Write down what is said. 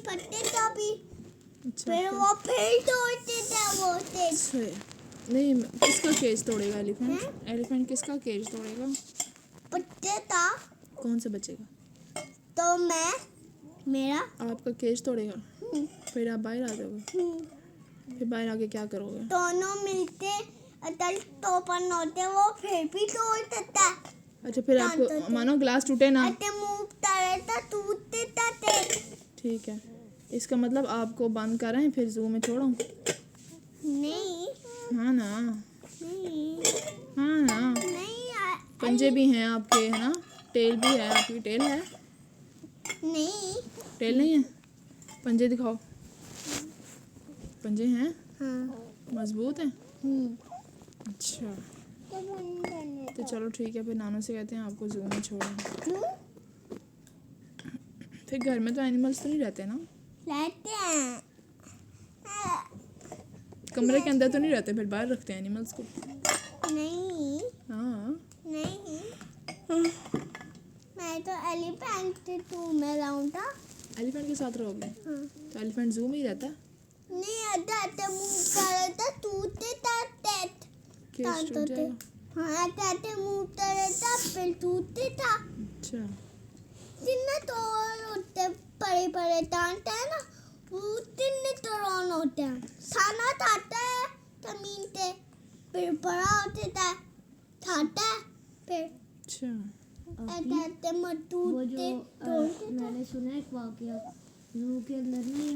फटते तभी अच्छा फिर वो फिर तोड़ते थे वो थे। नहीं, किसका केज तोड़ेगा एलिफेंट? एलिफेंट किसका केज तोड़ेगा? फटते था कौन से बच्चे का? तो मैं मेरा आपका केज तोड़ेगा? फिर आप बाहर आ जाओगे? फिर बाहर आके क्या करोगे? दोनों मिलते अतल तोपन होते वो फिर भी तोड़ देता। अच्छा, फिर आपको मानो ग्लास टूटे ना, अते मुंह तरता टूटते थे। ठीक है, इसका मतलब आपको बंद करें फिर जू में छोड़ो? नहीं हाँ ना, नहीं हाँ ना, नहीं पंजे भी हैं आपके, है ना, टेल भी है आपकी, टेल है? नहीं टेल नहीं है? पंजे दिखाओ, पंजे हैं? हाँ मजबूत हैं? अच्छा, तो चलो ठीक है, फिर नानू से कहते हैं आपको जू में छोड़ो। फिर घर में तो एनिमल्स तो नहीं रहते ना? रहते हैं। कमरे के अंदर तो नहीं रहते, फिर बाहर रखते हैं एनिमल्स को? नहीं हाँ, नहीं मैं तो एलिफेंट टू में रहूँगा। एलिफेंट के साथ रहोगे? हाँ। तो एलिफेंट जू में ही रहता है? नहीं आता आता मुंह करता टूटते था केज टूट जाएगा? हाँ आता मुंह करता फिर टूटते था। अच्छा, जिन्ना तो होते बड़े बड़े दांत है ना वो तिन्ने तोड़न होते हैं। खाना खाता है जमीन पे फिर बड़ा होते था खाता है फिर अच्छा, ऐसे मटूटे मैंने सुना एक वाकया जू के अंदर ना